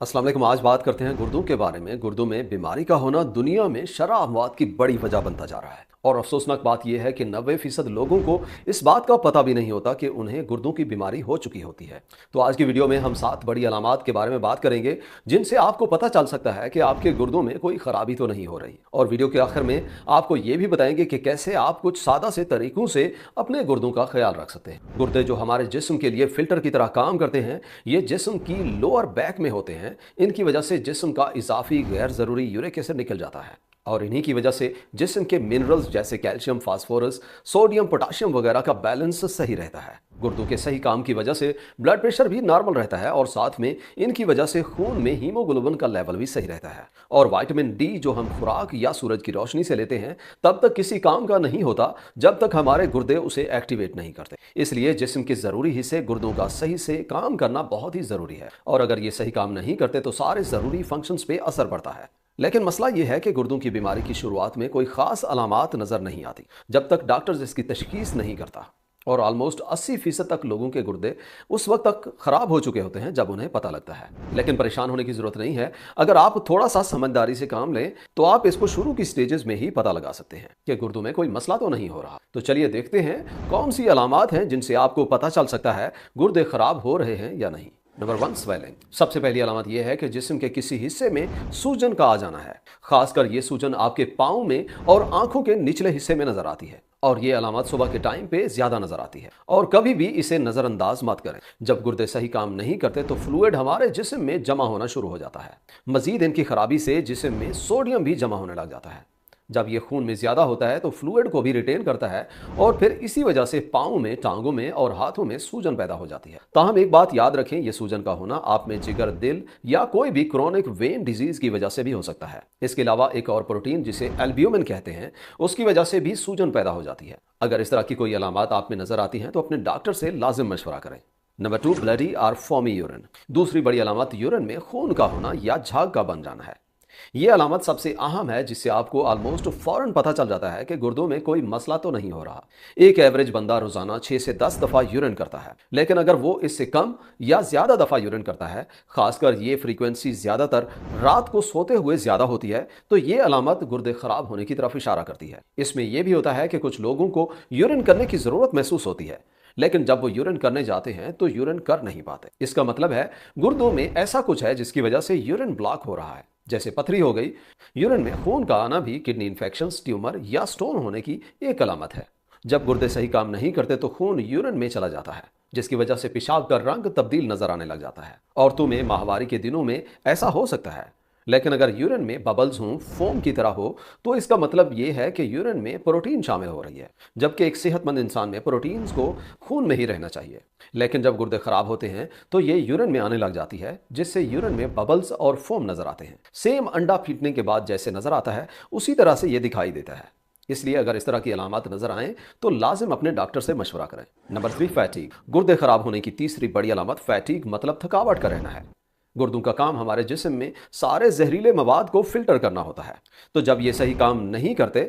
अस्सलाम वालेकुम। आज बात करते हैं गुर्दों के बारे में। गुर्दों में बीमारी का होना दुनिया में शरह अमवात की बड़ी वजह बनता जा रहा है और अफसोसनाक बात यह है कि 90% लोगों को इस बात का पता भी नहीं होता कि उन्हें गुर्दों की बीमारी हो चुकी होती है। तो आज की वीडियो में हम 7 बड़ी अलामात के बारे में बात करेंगे जिनसे आपको पता चल सकता है कि आपके गुर्दों में कोई खराबी तो नहीं हो रही। और वीडियो के आखिर में आपको ये भी बताएंगे कि कैसे आप कुछ सादा से तरीकों से अपने गुर्दों का ख्याल रख सकते हैं। गुर्दे जो हमारे जिस्म के लिए फिल्टर की तरह काम करते हैं, ये जिस्म की लोअर बैक में होते हैं। इनकी वजह से जिस्म का इजाफी गैर जरूरी यूरिक एसिड निकल जाता है और इन्हीं की वजह से जिस्म के मिनरल्स जैसे कैल्शियम, फास्फोरस, सोडियम, पोटाशियम वगैरह का बैलेंस सही रहता है। गुर्दों के सही काम की वजह से ब्लड प्रेशर भी नॉर्मल रहता है और साथ में इनकी वजह से खून में हीमोग्लोबिन का लेवल भी सही रहता है। और विटामिन डी जो हम खुराक या सूरज की रोशनी से लेते हैं तब तक किसी काम का नहीं होता जब तक हमारे गुर्दे उसे एक्टिवेट नहीं करते। इसलिए जिस्म के जरूरी हिस्से गुर्दों का सही से काम करना बहुत ही जरूरी है और अगर ये सही काम नहीं करते तो सारे जरूरी फंक्शंस पे असर पड़ता है। लेकिन मसला यह है कि गुर्दों की बीमारी की शुरुआत में कोई खास अलामात नजर नहीं आती जब तक डॉक्टर इसकी तशखीस नहीं करता और ऑलमोस्ट 80% तक लोगों के गुर्दे उस वक्त तक खराब हो चुके होते हैं जब उन्हें पता लगता है। लेकिन परेशान होने की जरूरत नहीं है। अगर आप थोड़ा सा समझदारी से काम लें तो आप इसको शुरू की स्टेजेस में ही पता लगा सकते हैं कि गुर्दों में कोई मसला तो नहीं हो रहा। तो चलिए देखते हैं कौन सी अलामात हैं जिनसे आपको पता चल सकता है गुर्दे खराब हो रहे हैं या नहीं। Number 1, swelling. सबसे पहली अलामत यह है कि जिस्म के किसी हिस्से में सूजन का आ जाना है। खासकर ये सूजन आपके पाँव में और आंखों के निचले हिस्से में नजर आती है और ये अलामत सुबह के टाइम पे ज्यादा नजर आती है और कभी भी इसे नजरअंदाज मत करें। जब गुर्दे सही काम नहीं करते तो फ्लूइड हमारे जिस्म में जमा होना शुरू हो जाता है। मजीद इनकी खराबी से जिस्म में सोडियम भी जमा होने लग जाता है। जब ये खून में ज्यादा होता है तो फ्लूइड को भी रिटेन करता है और फिर इसी वजह से पाँव में, टांगों में और हाथों में सूजन पैदा हो जाती है। ताहम एक बात याद रखें, ये सूजन का होना आप में जिगर, दिल या कोई भी क्रोनिक वेन डिजीज की वजह से भी हो सकता है। इसके अलावा एक और प्रोटीन जिसे एल्ब्यूमिन कहते हैं उसकी वजह से भी सूजन पैदा हो जाती है। अगर इस तरह की कोई अलामत आप में नजर आती हैं तो अपने डॉक्टर से लाजिम मशवरा करें। नंबर 2, ब्लडी और फॉमी यूरिन। दूसरी बड़ी अलामत यूरिन में खून का होना या झाग का बन जाना है। यह अलामत सबसे अहम है जिससे आपको ऑलमोस्ट फौरन पता चल जाता है कि गुर्दों में कोई मसला तो नहीं हो रहा। एक एवरेज बंदा रोजाना 6 से 10 दफा यूरिन करता है, लेकिन अगर वो इससे कम या ज्यादा दफा यूरिन करता है, खासकर ये फ्रीक्वेंसी ज्यादातर रात को सोते हुए ज्यादा होती है, तो ये अलामत गुर्दे खराब होने की तरफ इशारा करती है। इसमें यह भी होता है कि कुछ लोगों को यूरिन करने की जरूरत महसूस होती है, लेकिन जब वो यूरिन करने जाते हैं तो यूरिन कर नहीं पाते। इसका मतलब है गुर्दों में ऐसा कुछ है जिसकी वजह से यूरिन ब्लॉक हो रहा है, जैसे पथरी हो गई। यूरिन में खून का आना भी किडनी इन्फेक्शंस, ट्यूमर या स्टोन होने की एक अलामत है। जब गुर्दे सही काम नहीं करते तो खून यूरिन में चला जाता है, जिसकी वजह से पेशाब का रंग तब्दील नजर आने लग जाता है। औरतों में माहवारी के दिनों में ऐसा हो सकता है, लेकिन अगर यूरिन में बबल्स हों, फोम की तरह हो, तो इसका मतलब यह है कि यूरिन में प्रोटीन शामिल हो रही है, जबकि एक सेहतमंद इंसान में प्रोटीन्स को खून में ही रहना चाहिए। लेकिन जब गुर्दे खराब होते हैं तो ये यूरिन में आने लग जाती है, जिससे यूरिन में बबल्स और फोम नजर आते हैं। सेम अंडा फीटने के बाद जैसे नजर आता है उसी तरह से ये दिखाई देता है। इसलिए अगर इस तरह की अलामत नजर आए तो लाजिम अपने डॉक्टर से मशवरा करें। Number 3, fatigue. गुर्दे खराब होने की तीसरी बड़ी अलामत फैटीग मतलब थकावट का रहना है। गुर्दों का काम हमारे जिस्म में सारे जहरीले मवाद को फिल्टर करना होता है, तो जब ये सही काम नहीं करते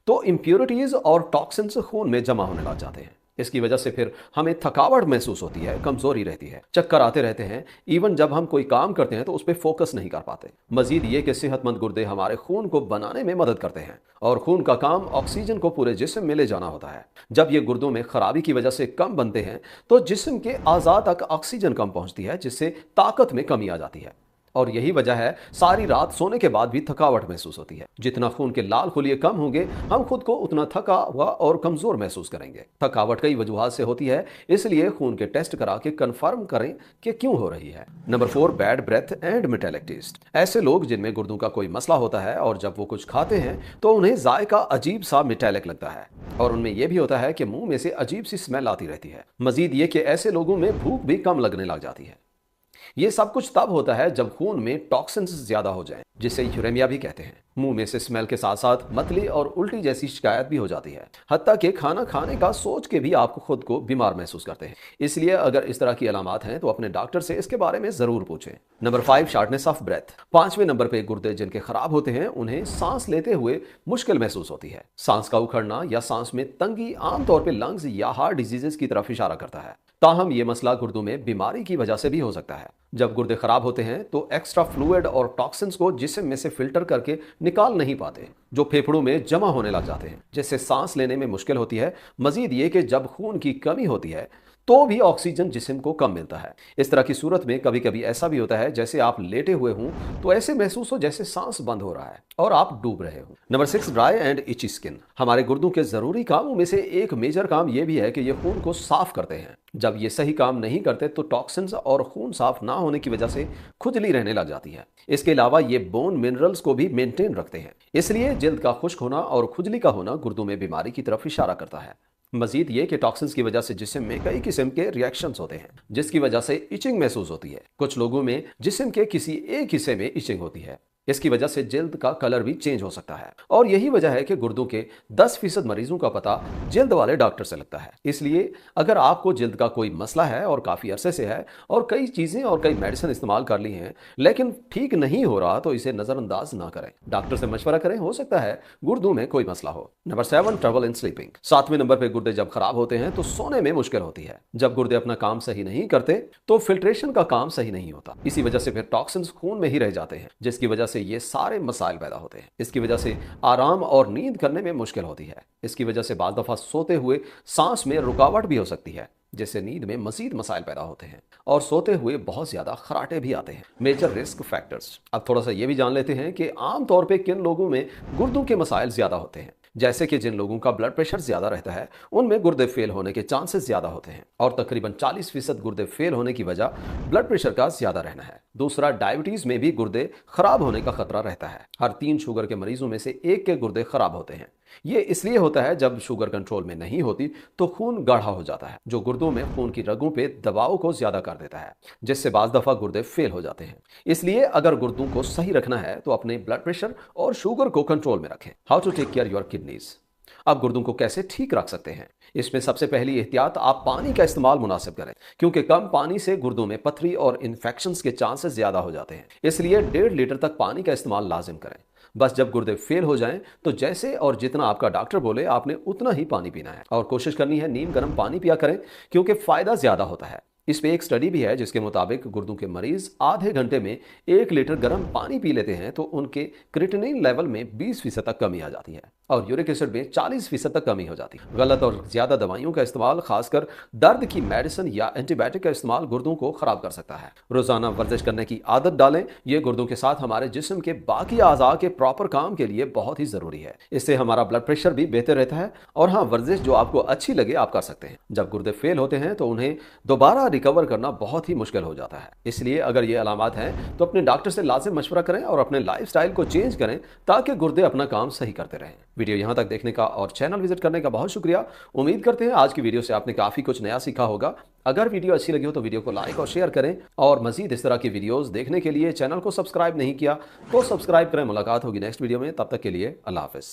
तो इम्प्योरिटीज और टॉक्सिन्स खून में जमा होने लग जाते हैं। इसकी वजह से फिर हमें थकावट महसूस होती है, कमजोरी रहती है, चक्कर आते रहते हैं। इवन जब हम कोई काम करते हैं तो उस पर फोकस नहीं कर पाते। मजीद ये कि सेहतमंद गुर्दे हमारे खून को बनाने में मदद करते हैं और खून का काम ऑक्सीजन को पूरे जिस्म में ले जाना होता है। जब ये गुर्दों में खराबी की वजह से कम बनते हैं तो जिस्म के आज़ा तक ऑक्सीजन कम पहुंचती है, जिससे ताकत में कमी आ जाती है और यही वजह है सारी रात सोने के बाद भी थकावट महसूस होती है। जितना खून के लाल खुलिये कम होंगे हम खुद को उतना थका हुआ और कमजोर महसूस करेंगे। थकावट कई वजूहात से होती है, इसलिए खून के टेस्ट करा के कंफर्म करें कि क्यों हो रही है। Number 4, bad breath and metallic taste. ऐसे लोग जिनमें गुर्दों का कोई मसला होता है और जब वो कुछ खाते हैं तो उन्हें जायका अजीब सा मेटालिक लगता है और उनमें यह भी होता है कि मुंह में से अजीब सी स्मेल आती रहती है। मजीद ये कि ऐसे लोगों में भूख भी कम लगने लग जाती है। ये सब कुछ तब होता है जब खून में टॉक्सिन्स ज्यादा हो जाएं, जिसे यूरेमिया भी कहते हैं। मुंह में से स्मेल के साथ साथ मतली और उल्टी जैसी शिकायत भी हो जाती है। हत्ता कि खाना खाने का सोच के भी आप खुद को बीमार महसूस करते हैं। इसलिए अगर इस तरह की अलामत हैं तो अपने डॉक्टर से इसके बारे में जरूर पूछें। Number 5, shortness of breath. 5वें नंबर पे गुर्दे जिनके खराब होते हैं उन्हें सांस लेते हुए मुश्किल महसूस होती है। सांस का उखड़ना या सांस में तंगी आमतौर पर लंग्स या हार्ट डिजीजेस की तरफ इशारा करता है। ताहम ये मसला गुर्दों में बीमारी की वजह से भी हो सकता है। जब गुर्दे खराब होते हैं तो एक्स्ट्रा फ्लूइड और टॉक्सिन्स को जिस्म में से फिल्टर करके निकाल नहीं पाते, जो फेफड़ों में जमा होने लग जाते हैं, जिससे सांस लेने में मुश्किल होती है। मजीद ये कि जब खून की कमी होती है तो भी ऑक्सीजन जिस्म को कम मिलता है। इस तरह की सूरत में कभी कभी ऐसा भी होता है जैसे आप लेटे हुए हों तो ऐसे महसूस हो जैसे सांस बंद हो रहा है और आप डूब रहे हो। Number 6, dry and इची skin. हमारे गुर्दों के जरूरी कामों में से एक मेजर काम यह भी है कि ये खून को साफ करते हैं। जब ये सही काम नहीं करते तो टॉक्सिन्स और खून साफ ना होने की वजह से खुजली रहने लग जाती है। इसके अलावा ये बोन मिनरल्स को भी मेंटेन रखते हैं, इसलिए जल्द का खुश्क होना और खुजली का होना गुर्दों में बीमारी की तरफ इशारा करता है। मजीद ये कि टॉक्सिन्स की वजह से जिस्म में कई किस्म के रिएक्शंस होते हैं, जिसकी वजह से इचिंग महसूस होती है। कुछ लोगों में जिस्म के किसी एक हिस्से में इचिंग होती है। इसकी वजह से जल्द का कलर भी चेंज हो सकता है और यही वजह है कि गुर्दों के 10% मरीजों का पता जल्द वाले डॉक्टर से लगता है। इसलिए अगर आपको जल्द का कोई मसला है और काफ़ी अरसे से है और कई चीज़ें और कई मेडिसिन इस्तेमाल कर ली हैं लेकिन ठीक नहीं हो रहा, तो इसे नज़रअंदाज ना करें, डॉक्टर से मशवरा करें, हो सकता है गुर्दों में कोई मसला हो। Number 7, trouble in sleeping. 7वें नंबर पर गुर्दे जब खराब होते हैं तो सोने में मुश्किल होती है। जब गुर्दे अपना काम सही नहीं करते तो फिल्ट्रेशन का काम सही नहीं होता। इसी वजह से फिर टॉक्सिन्स खून में ही रह जाते हैं, जिसकी वजह से ये सारे मसाइल पैदा होते हैं। इसकी वजह से आराम और नींद करने में मुश्किल होती है। इसकी वजह से बाज़ दफ़ा सोते हुए सांस में रुकावट भी हो सकती है, जिससे नींद में मजीद मसाइल पैदा होते हैं और सोते हुए बहुत ज़्यादा खराटे भी आते हैं। Major risk factors. अब थोड़ा सा ये भी जान लेते हैं कि आम तौर पे किन लोगों में गुर्दों के मसाइल ज़्यादा होते हैं। जैसे कि जिन लोगों का ब्लड प्रेशर ज़्यादा रहता है उनमें गुर्दे फेल होने के चांसेस ज़्यादा होते हैं और तकरीबन 40% गुर्दे फेल होने की वजह ब्लड प्रेशर का ज़्यादा रहना है। दूसरा, डायबिटीज़ में भी गुर्दे खराब होने का खतरा रहता है। हर 3 शुगर के मरीजों में से एक के गुर्दे खराब होते हैं। ये इसलिए होता है जब शुगर कंट्रोल में नहीं होती तो खून गाढ़ा हो जाता है, जो गुर्दों में खून की रगों पे दबाव को ज्यादा कर देता है, जिससे बाज दफा गुर्दे फेल हो जाते हैं। इसलिए अगर गुर्दों को सही रखना है तो अपने ब्लड प्रेशर और शुगर को कंट्रोल में रखें। How to take care your kidneys. अब गुर्दों को कैसे ठीक रख सकते हैं? इसमें सबसे पहली एहतियात, आप पानी का इस्तेमाल मुनासिब करें, क्योंकि कम पानी से गुर्दों में पथरी और इन्फेक्शंस के चांसेस ज्यादा हो जाते हैं। इसलिए 1.5 लीटर तक पानी का इस्तेमाल लाजिम करें। बस जब गुर्दे फेल हो जाएं तो जैसे और जितना आपका डॉक्टर बोले आपने उतना ही पानी पीना है और कोशिश करनी है नीम गर्म पानी पिया करें, क्योंकि फायदा ज्यादा होता है। इस पे एक स्टडी भी है जिसके मुताबिक गुर्दों के मरीज आधे घंटे में 1 लीटर गर्म पानी पी लेते हैं तो उनके क्रिएटिनिन लेवल में 20% तक कमी आ जाती है और यूरिक एसिड में 40% तक कमी हो जाती है। गलत और ज्यादा दवाइयों का इस्तेमाल, खासकर दर्द की मेडिसिन या एंटीबायोटिक का इस्तेमाल गुर्दों को खराब कर सकता है। रोजाना वर्जिश करने की आदत डालें, ये गुर्दों के साथ हमारे जिस्म के बाकी आज़ा के प्रॉपर काम के लिए बहुत ही जरूरी है। इससे हमारा ब्लड प्रेशर भी बेहतर रहता है। और हाँ, वर्जिश जो आपको अच्छी लगे आप कर सकते हैं। जब गुर्दे फेल होते हैं तो उन्हें दोबारा रिकवर करना बहुत ही मुश्किल हो जाता है। इसलिए अगर ये अलामात हैं तो अपने डॉक्टर से लाजिम मशवरा करें और अपने लाइफस्टाइल को चेंज करें ताकि गुर्दे अपना काम सही करते रहें। वीडियो यहां तक देखने का और चैनल विजिट करने का बहुत शुक्रिया। उम्मीद करते हैं आज की वीडियो से आपने काफी कुछ नया सीखा होगा। अगर वीडियो अच्छी लगी हो तो वीडियो को लाइक और शेयर करें और मजीद इस तरह की वीडियोस देखने के लिए चैनल को सब्सक्राइब नहीं किया तो सब्सक्राइब करें। मुलाकात होगी नेक्स्ट वीडियो में, तब तक के लिए अल्लाह हाफिज।